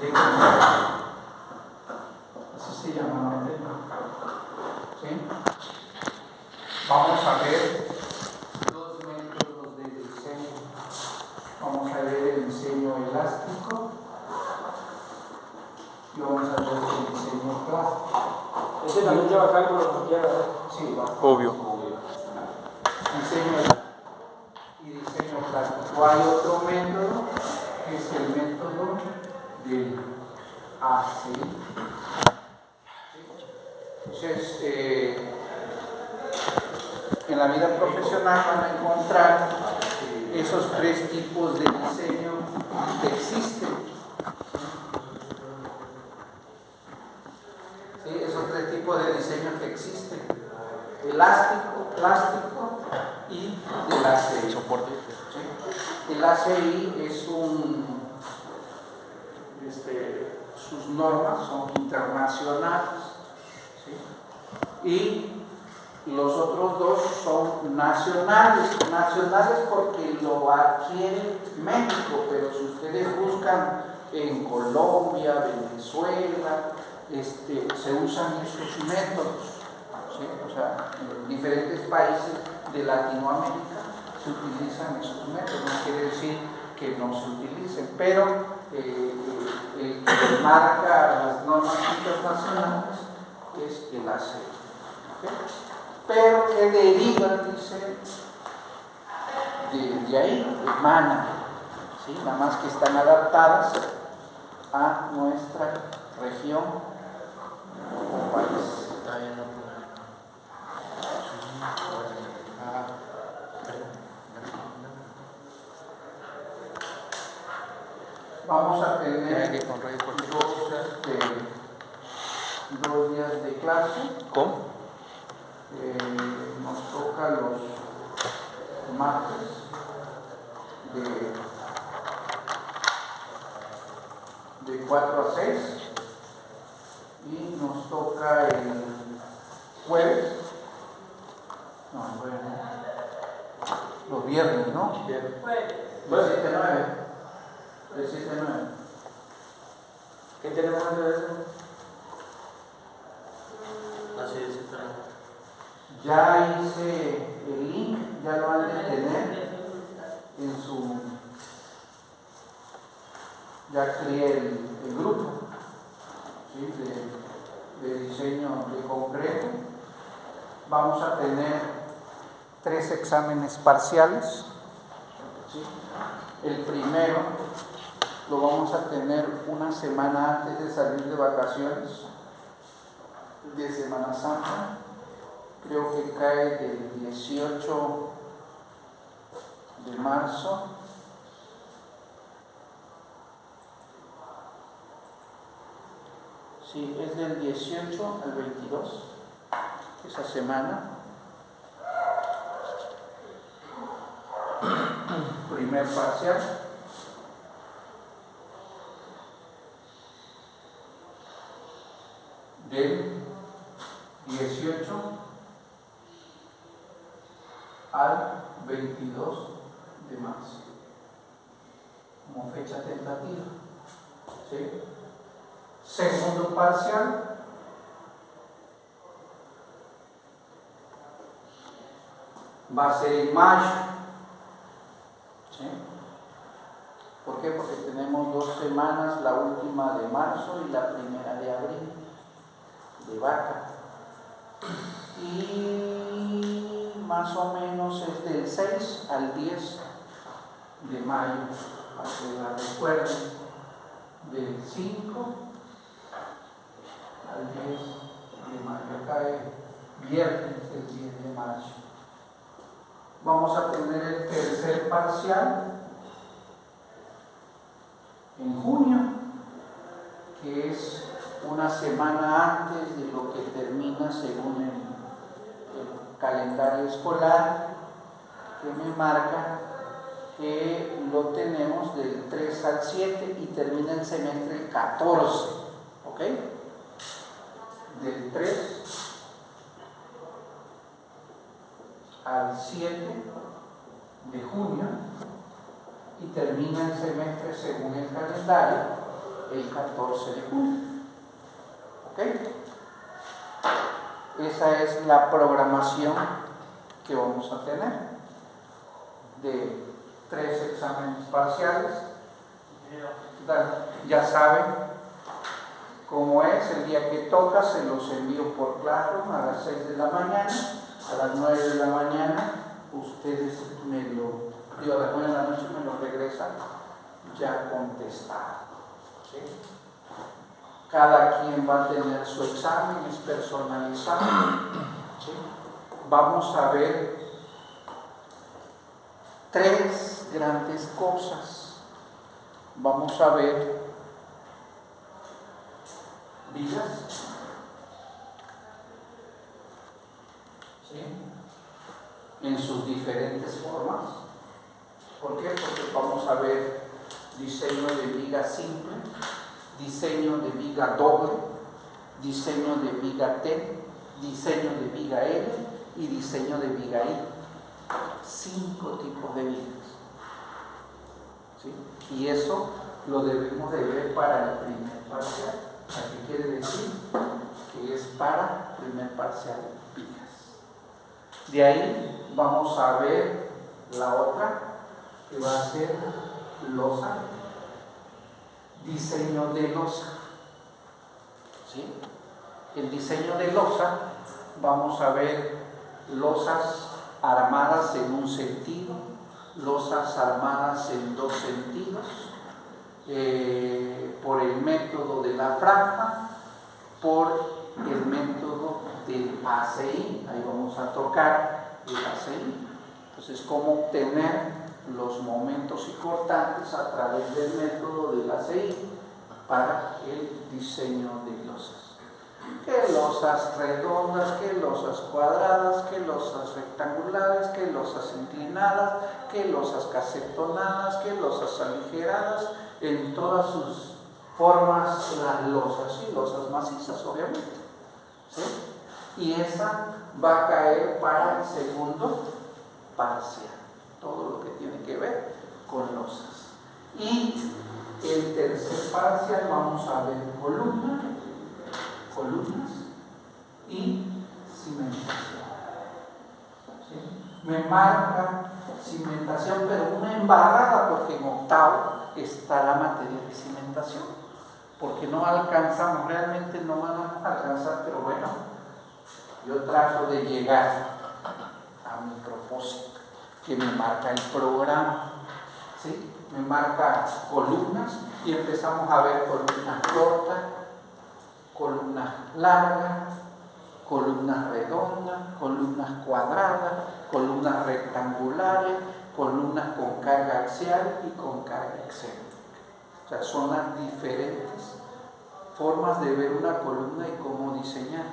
de control. Así se llama el tema. ¿Sí? Vamos a ver dos métodos de diseño. Vamos a ver el diseño elástico y vamos a ver el diseño plástico. Ese también lleva cálculo como quiera, ¿verdad? Sí, va. Obvio. Diseño elástico y diseño plástico. Hay otro método que es el método del ACI. Entonces, en la vida profesional van a encontrar esos tres tipos de diseño que existen. ¿Sí? Esos tres tipos de diseño que existen: elástico, plástico y del ACI. Soporte. ¿Sí? El ACI es sus normas son internacionales, ¿sí? Y los otros dos son nacionales porque lo adquiere México, pero si ustedes buscan en Colombia, Venezuela, se usan estos métodos, ¿sí? O sea, en diferentes países de Latinoamérica se utilizan esos métodos, no quiere decir que no se utilicen, pero el que marca las normas internacionales es el ACI. ¿Okay? Pero que deriva, dice, de ahí, emana, ¿sí? Nada más que están adaptadas a nuestra región o país. Vamos a tener dos días de clase. ¿Cómo? Nos toca los martes de 4 a 6 y nos toca el jueves, los viernes, ¿no? Bien. Pues 7-9. El 7-9. ¿Qué tenemos antes de eso? Así es, Ya hice el link, ya lo han de tener en su. Ya creé el grupo, ¿sí? de diseño de concreto. Vamos a tener 3 exámenes parciales, ¿sí? El primero lo vamos a tener una semana antes de salir de vacaciones de Semana Santa. Creo que cae del 18 de marzo sí, es del 18 al 22 esa semana. Primer parcial. Del 18 al 22 de marzo, como fecha tentativa, ¿sí? Segundo parcial va a ser en mayo, ¿sí? ¿Por qué? Porque tenemos 2 semanas, la última de marzo y la primera de abril, de vaca. Y más o menos es del 6 al 10 de mayo, para que la recuerden, del 5 al 10 de mayo, cae viernes el 10 de mayo. Vamos a tener el tercer parcial en junio, que es una semana antes de lo que termina según el calendario escolar, que me marca que lo tenemos del 3 al 7 y termina el semestre el 14, ¿ok? Del 3 al 7 de junio y termina el semestre según el calendario el 14 de junio. ¿Ok? Esa es la programación que vamos a tener de 3 exámenes parciales. Ya saben cómo es, el día que toca se los envío por Classroom a las 6 de la mañana, a las 9 de la mañana ustedes a las 9 de la noche me lo regresan ya contestado. ¿Sí? Cada quien va a tener su examen, es personalizado. ¿Sí? Vamos a ver 3 grandes cosas. Vamos a ver vidas, ¿sí?, en sus diferentes formas. ¿Por qué? Porque vamos a ver diseño de viga simple, diseño de viga doble, diseño de viga T, diseño de viga L y diseño de viga I. 5 tipos de vigas. ¿Sí? Y eso lo debemos de ver para el primer parcial. ¿Qué quiere decir? Que es para primer parcial vigas. De ahí vamos a ver la otra, que va a ser losa, diseño de losa. ¿Sí? El diseño de losa, vamos a ver losas armadas en un sentido, losas armadas en 2 sentidos, por el método de la franja, por el método del ACI. Ahí vamos a tocar el ACI. Entonces, cómo obtener los momentos y cortantes a través del método del ACI para el diseño de losas. Que losas redondas, que losas cuadradas, que losas rectangulares, que losas inclinadas, que losas casetonadas, que losas aligeradas, en todas sus formas, las losas y losas macizas, obviamente. ¿Sí? Y esa va a caer para el segundo parcial, todo lo que tiene que ver con losas. Y el tercer parcial vamos a ver columnas y cimentación. ¿Sí? Me marca cimentación, pero una embarrada, porque en octavo está la materia de cimentación, porque no alcanzamos, realmente no van a alcanzar, pero bueno, yo trato de llegar a mi propósito, que me marca el programa. ¿Sí? Me marca columnas y empezamos a ver columnas cortas, columnas largas, columnas redondas, columnas cuadradas, columnas rectangulares, columnas con carga axial y con carga excéntrica. O sea, son las diferentes formas de ver una columna y cómo diseñar.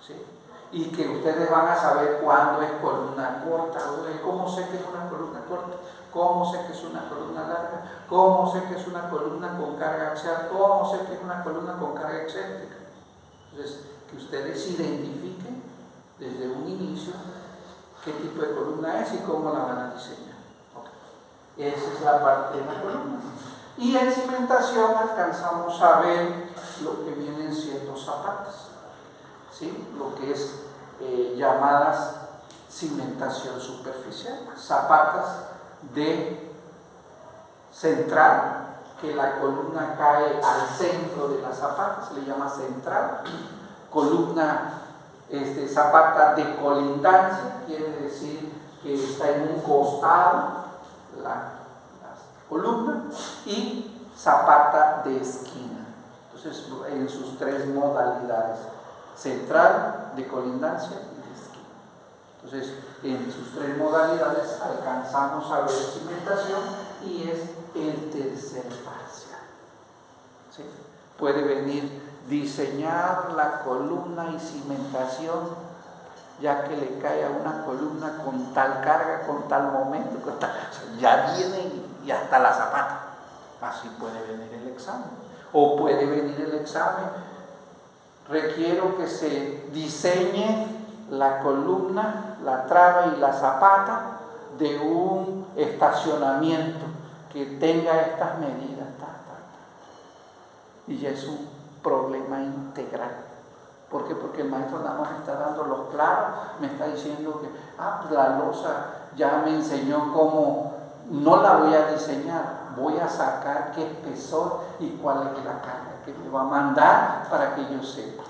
¿Sí? Y que ustedes van a saber cuándo es columna corta, cómo sé que es una columna corta, cómo sé que es una columna larga, cómo sé que es una columna con carga axial, cómo sé que es una columna con carga excéntrica. Entonces, que ustedes identifiquen desde un inicio qué tipo de columna es y cómo la van a diseñar. Okay. Esa es la parte de la columna. Y en cimentación alcanzamos a ver lo que vienen siendo zapatas, ¿sí? Lo que es llamadas cimentación superficial, zapatas de central, que la columna cae al centro de la zapata, se le llama central. Columna, zapata de colindancia, quiere decir que está en un costado la columna, y zapata de esquina. Entonces, en sus 3 modalidades: central, de colindancia y de esquina. Entonces, en sus 3 modalidades alcanzamos a ver cimentación, y es el tercer parcial. ¿Sí? Puede venir diseñar la columna y cimentación, ya que le cae a una columna con tal carga, con tal momento, con tal, o sea, ya viene y hasta la zapata. Así puede venir el examen. O puede venir el examen: requiero que se diseñe la columna, la traba y la zapata de un estacionamiento que tenga estas medidas. y ya es un problema integral. ¿Por qué? Porque el maestro nada más me está dando los claros, me está diciendo que pues la losa ya me enseñó cómo, no la voy a diseñar, voy a sacar qué espesor y cuál es la carga que me va a mandar para que yo sepa.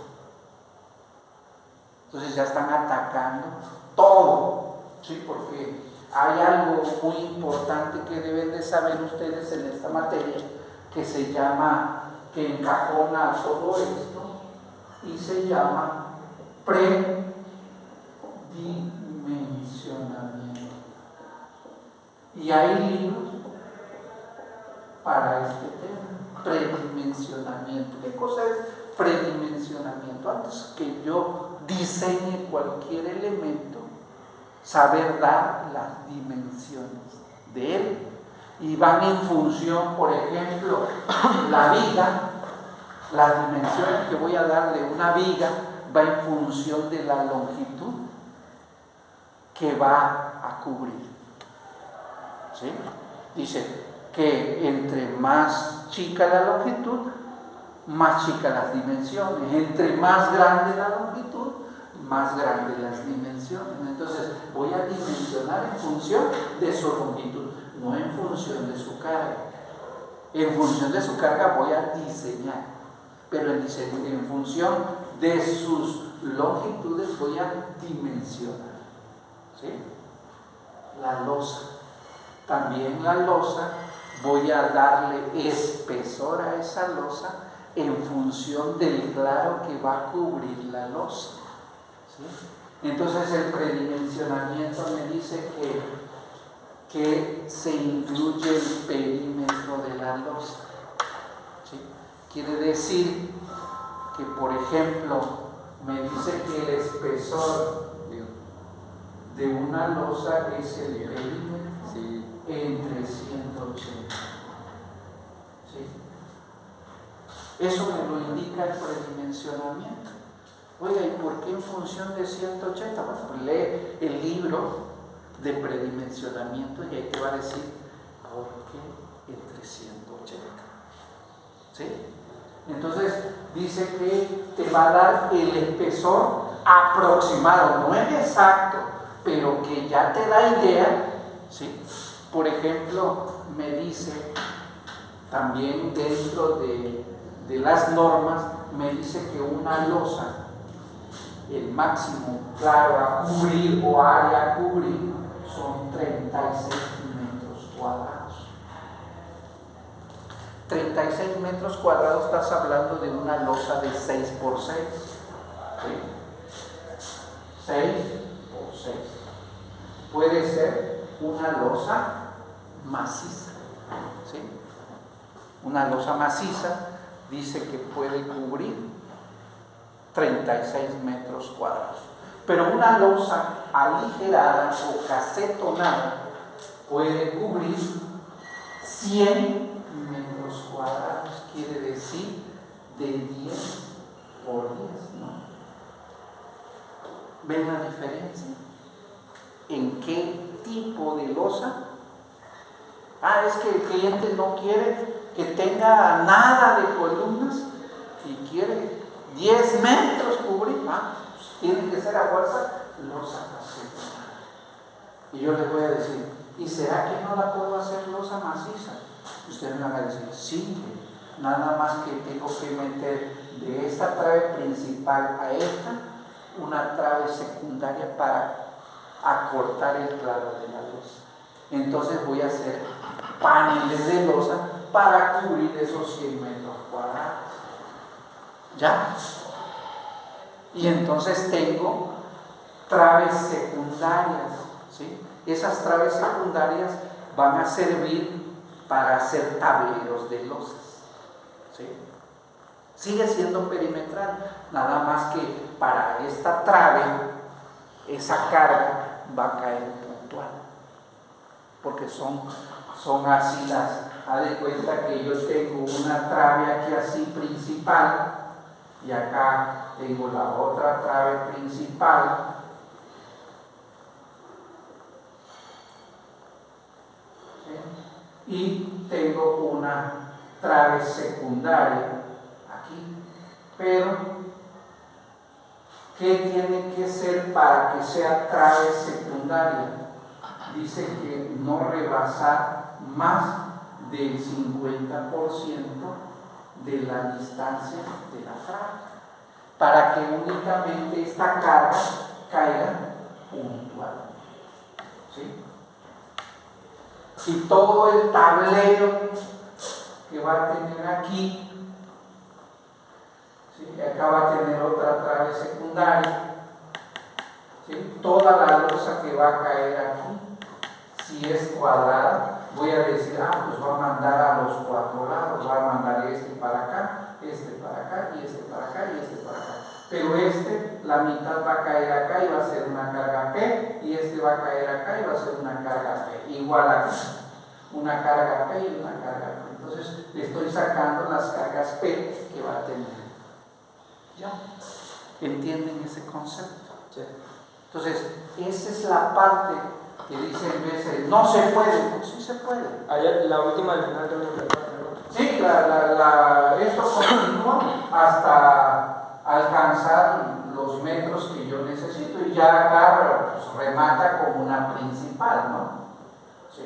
Entonces ya están atacando todo, ¿sí? Porque hay algo muy importante que deben de saber ustedes en esta materia, que se llama, que encajona todo esto, y se llama predimensionamiento. Y hay libros para este tema, predimensionamiento. ¿Qué cosa es predimensionamiento? Antes que yo diseñe cualquier elemento, saber dar las dimensiones de él. Y van en función, por ejemplo, la viga, las dimensiones que voy a dar de una viga va en función de la longitud que va a cubrir. ¿Sí? Dice que entre más chica la longitud, más chicas las dimensiones. Entre más grande la longitud, más grandes las dimensiones. Entonces voy a dimensionar en función de su longitud, no en función de su carga. En función de su carga voy a diseñar, pero en función de sus longitudes voy a dimensionar. ¿Sí? La losa. También la losa voy a darle espesor a esa losa en función del claro que va a cubrir la losa. ¿Sí? Entonces el predimensionamiento me dice que se incluye el perímetro de la losa. ¿Sí? Quiere decir que, por ejemplo, me dice que el espesor de una losa es el perímetro entre 180. ¿Sí? Eso me lo indica el predimensionamiento. Oiga, ¿y por qué en función de 180? Bueno, pues lee el libro de predimensionamiento y ahí te va a decir por qué entre 180. ¿Sí? Entonces dice que te va a dar el espesor aproximado, no es exacto, pero que ya te da idea. ¿Sí? Por ejemplo, me dice también dentro de las normas, me dice que una losa, el máximo claro a cubrir o área a cubrir son 36 metros cuadrados. 36 metros cuadrados, estás hablando de una losa de 6 por 6. ¿Sí? 6 por 6. Puede ser una losa maciza. ¿Sí? Una losa maciza dice que puede cubrir 36 metros cuadrados. Pero una losa aligerada o casetonada puede cubrir 100 metros cuadrados, quiere decir de 10 por 10, ¿no? ¿Ven la diferencia? ¿En qué tipo de losa? Es que el cliente no quiere que tenga nada de columnas y quiere 10 metros cubrir. Pues tiene que ser a fuerza losa casetonada. Y yo les voy a decir, ¿y será que no la puedo hacer losa maciza? Ustedes me van a decir, sí, nada más que tengo que meter de esta trave principal a esta una trave secundaria para acortar el claro de la losa. Entonces voy a hacer paneles de losa para cubrir esos 100 metros cuadrados. ¿Ya? Y entonces tengo traves secundarias. ¿Sí? Esas traves secundarias van a servir para hacer tableros de losas. ¿Sí? Sigue siendo perimetral, nada más que para esta trave, esa carga va a caer puntual, porque son así las. Haz de cuenta que yo tengo una trave aquí así principal y acá tengo la otra trave principal. ¿Sí? Y tengo una trave secundaria aquí. Pero, ¿qué tiene que ser para que sea trave secundaria? Dice que no rebasar más del 50% de la distancia de la trave, para que únicamente esta carga caiga puntual. ¿Sí? Si todo el tablero que va a tener aquí, ¿sí? Acá va a tener otra trave secundaria, ¿sí? Toda la losa que va a caer aquí, si es cuadrada, voy a decir, pues va a mandar a los cuatro lados, va a mandar este para acá, este para acá, y este para acá, y este para acá. Pero la mitad va a caer acá y va a ser una carga P, y este va a caer acá y va a ser una carga P, igual acá, una carga P y una carga P. Entonces, estoy sacando las cargas P que va a tener. ¿Ya? ¿Entienden ese concepto? Sí. Entonces, esa es la parte que dice en vez de no se puede, pues sí se puede. Ayer, la última del final también. Sí, esto continúa hasta alcanzar los metros que yo necesito y ya acá pues, remata como una principal, ¿no? ¿Sí?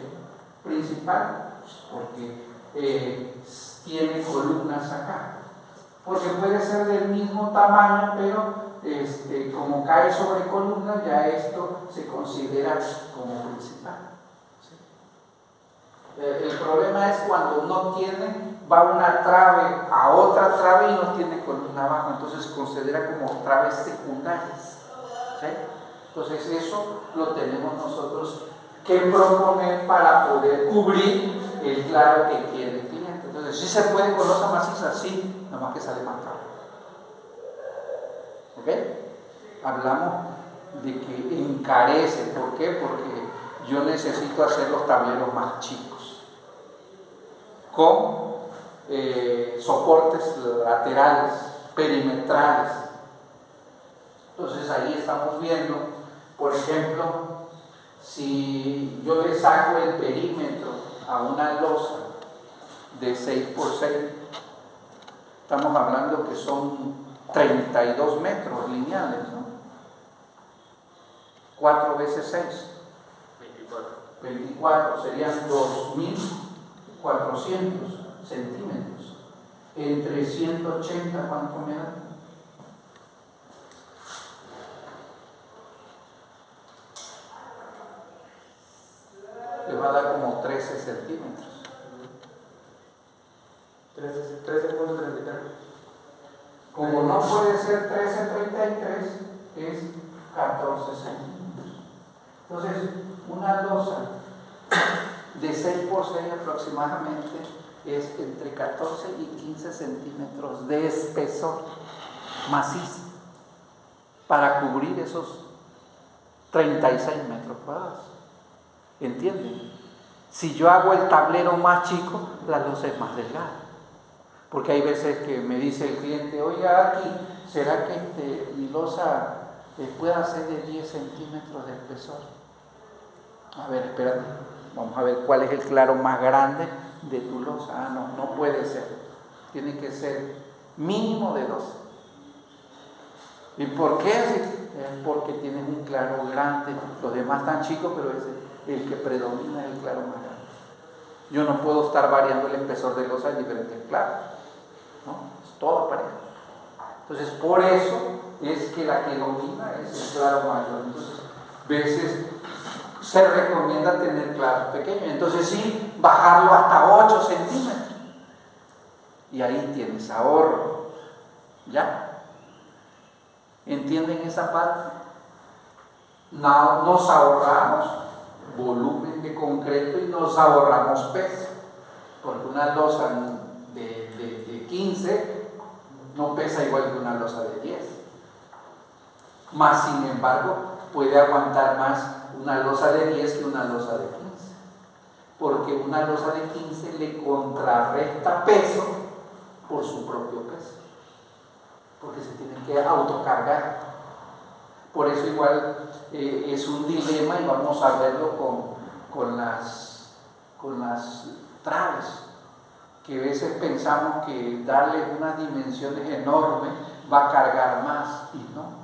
Principal, pues, porque tiene columnas acá. Porque puede ser del mismo tamaño, pero como cae sobre columnas, ya esto se considera como principal. ¿Sí? El problema es cuando no tiene, va una trave a otra trave y no tiene columna abajo, entonces se considera como traves secundarias. ¿Sí? Entonces eso lo tenemos nosotros que proponer para poder cubrir el claro que quiere el cliente. Entonces, ¿sí se puede con losa maciza? Sí, nada más que sale más caro. ¿Ok? Hablamos de que encarece. ¿Por qué? Porque yo necesito hacer los tableros más chicos, con soportes laterales, perimetrales. Entonces ahí estamos viendo, por ejemplo, si yo le saco el perímetro a una losa de 6x6, estamos hablando que son 32 metros lineales, ¿no? 4 veces 6, 24 serían 2400 centímetros. Entre 180, ¿cuánto me da? Le va a dar como 13 centímetros. 13.33. Como no puede ser 13.33, es 14 centímetros. Entonces, una losa de 6x6 aproximadamente es entre 14 y 15 centímetros de espesor macizo para cubrir esos 36 metros cuadrados. ¿Entienden? Si yo hago el tablero más chico, la losa es más delgada. Porque hay veces que me dice el cliente, oiga, aquí, ¿será que mi losa pueda ser de 10 centímetros de espesor? A ver, espérate, vamos a ver cuál es el claro más grande de tu losa. No puede ser. Tiene que ser mínimo de 12. ¿Y por qué? Es porque tienes un claro grande. Los demás están chicos, pero el que predomina es el claro más grande. Yo no puedo estar variando el espesor de losa en diferentes claros, ¿no? Es todo parejo. Entonces, por eso es que la que domina es el claro mayor. Entonces, a veces se recomienda tener claros pequeños. Entonces, sí, bajarlo hasta 8 centímetros. Y ahí tienes ahorro. ¿Ya? ¿Entienden esa parte? Nos ahorramos volumen de concreto y nos ahorramos peso, porque una losa de 15 no pesa igual que una losa de 10, más sin embargo puede aguantar más una losa de 10 que una losa de 15, porque una losa de 15 le contrarresta peso por su propio peso, porque se tiene que autocargar. Por eso igual es un dilema y vamos a verlo con las traves. que a veces pensamos que darle unas dimensiones enormes va a cargar más, y no.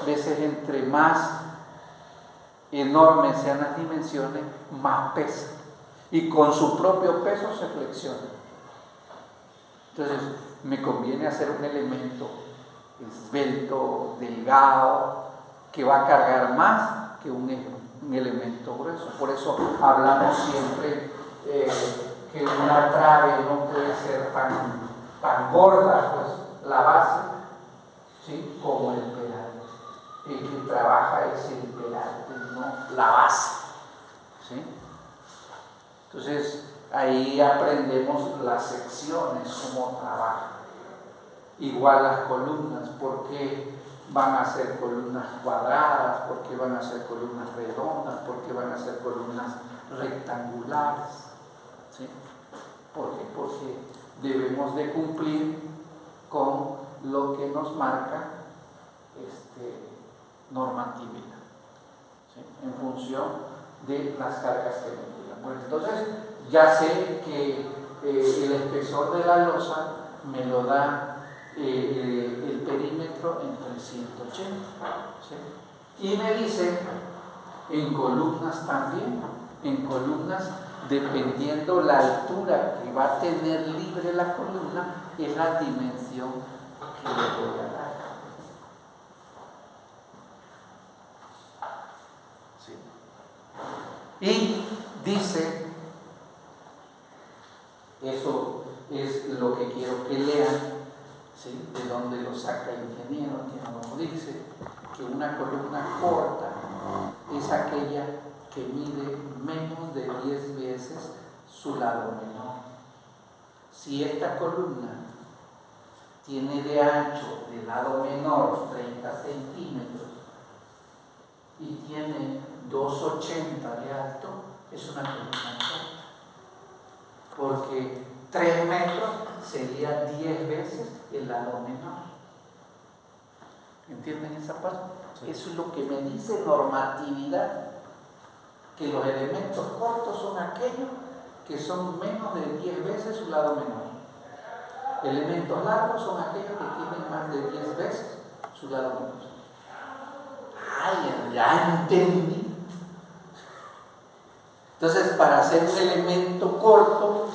A veces entre más enormes sean las dimensiones, más pesa, y con su propio peso se flexiona. Entonces, me conviene hacer un elemento esbelto, delgado, que va a cargar más que un elemento grueso. Por eso hablamos siempre que una trave no puede ser tan gorda, pues la base, ¿sí? Como el pedal. El que trabaja es el pedal, no la base, ¿sí? Entonces ahí aprendemos las secciones, cómo trabajan. Igual las columnas, ¿por qué van a ser columnas cuadradas? ¿Por qué van a ser columnas redondas? ¿Por qué van a ser columnas rectangulares? ¿Sí? ¿Por qué? Porque debemos de cumplir con lo que nos marca normatividad, ¿sí? En función de las cargas que me digan. Bueno, entonces ya sé que el espesor de la losa me lo da el perímetro en 380, ¿sí? Y me dice en columnas también, en columnas, dependiendo la altura que va a tener libre la columna, es la dimensión que le voy a dar. ¿Sí? Y dice, eso es lo que quiero que lean, ¿sí? De dónde lo saca el ingeniero, que nos dice que una columna corta es aquella que mide menos de 10 veces su lado menor. Si esta columna tiene de ancho del lado menor 30 centímetros y tiene 2,80 de alto, es una columna corta, porque 3 metros sería 10 veces el lado menor. ¿Entienden esa parte? Sí. Eso es lo que me dice normatividad, que los elementos cortos son aquellos que son menos de 10 veces su lado menor. Elementos largos son aquellos que tienen más de 10 veces su lado menor. ¡Ay, ya entendí! Entonces, para hacer un elemento corto,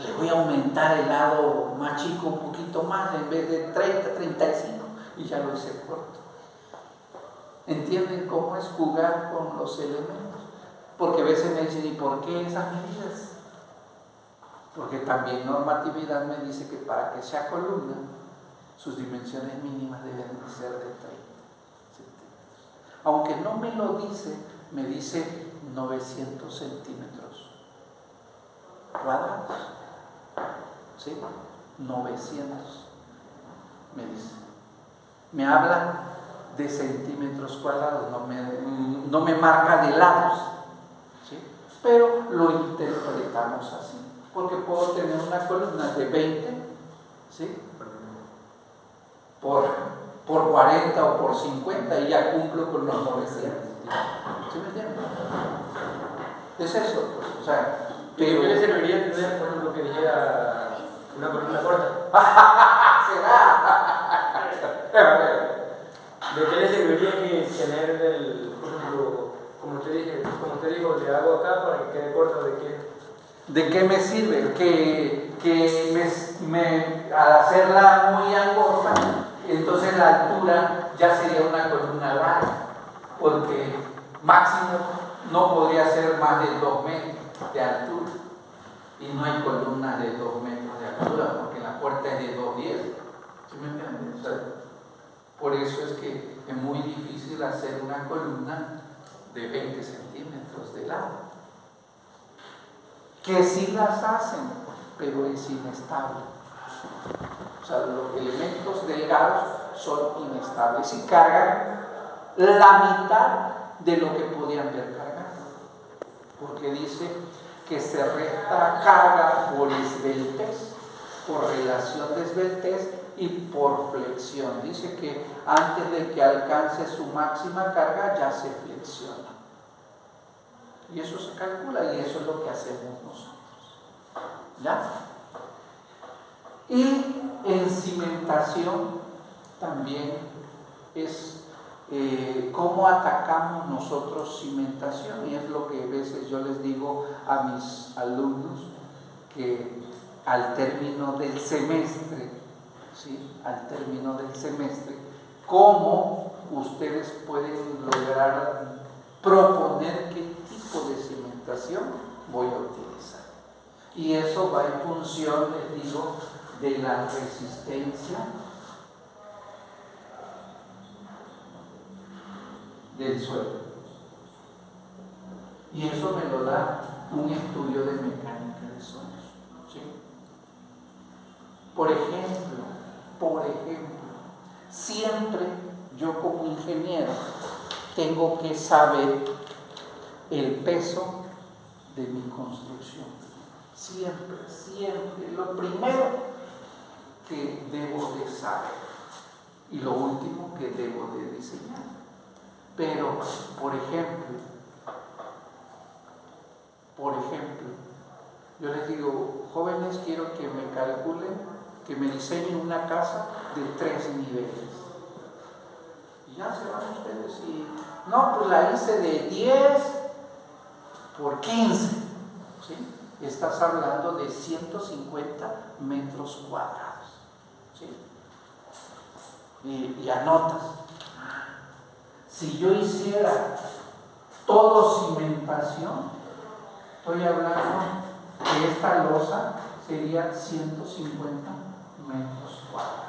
le voy a aumentar el lado más chico un poquito más, en vez de 30, 35, y ya lo hice corto. ¿Entienden cómo es jugar con los elementos? Porque a veces me dicen, ¿y por qué esas medidas? Porque también normatividad me dice que para que sea columna, sus dimensiones mínimas deben de ser de 30 centímetros. Aunque no me lo dice, me dice 900 centímetros cuadrados. ¿Sí? 900 me dice. Me habla de centímetros cuadrados, no me marca de lados, ¿sí? Pero lo interpretamos así, porque puedo tener una columna de 20, ¿sí? por 40 o por 50 y ya cumplo con los 900. ¿Sí me entienden? Es eso, pues, o sea, pero... ¿Qué le serviría tener, por ejemplo, que dijera una columna corta? ¿Será? ¿De qué le serviría que tener por ejemplo, como usted dijo, le hago acá para que quede corto? ¿De qué me sirve? Al hacerla muy angosta, entonces la altura ya sería una columna larga, porque máximo no podría ser más de 2 metros de altura, y no hay columnas de 2 metros de altura, porque la puerta es de 2,10. ¿Sí me entienden? O sea, por eso es que es muy difícil hacer una columna de 20 centímetros de lado. Que sí las hacen, pero es inestable. O sea, los elementos delgados son inestables y cargan la mitad de lo que podían haber cargado. Porque dice que se resta carga por esbeltez, por relación de esbeltez y por flexión. Dice que antes de que alcance su máxima carga ya se flexiona. Y eso se calcula y eso es lo que hacemos nosotros. ¿Ya? Y en cimentación también es cómo atacamos nosotros cimentación, y es lo que a veces yo les digo a mis alumnos, que al término del semestre, ¿sí? Al término del semestre, cómo ustedes pueden lograr proponer qué tipo de cimentación voy a utilizar. Y eso va en función, les digo, de la resistencia del suelo. Y eso me lo da un estudio de mecánica de suelos, ¿sí? Por ejemplo, siempre yo como ingeniero tengo que saber el peso de mi construcción. Siempre. Lo primero que debo de saber y lo último que debo de diseñar. Pero, por ejemplo, yo les digo, jóvenes, quiero que me calculen, que me diseñen una casa de 3 niveles. Y ya se van ustedes y, no, pues la hice de 10 por 15, ¿sí? Estás hablando de 150 metros cuadrados, ¿sí? Y anotas. Si yo hiciera todo cimentación, estoy hablando que esta losa sería 150 metros cuadrados.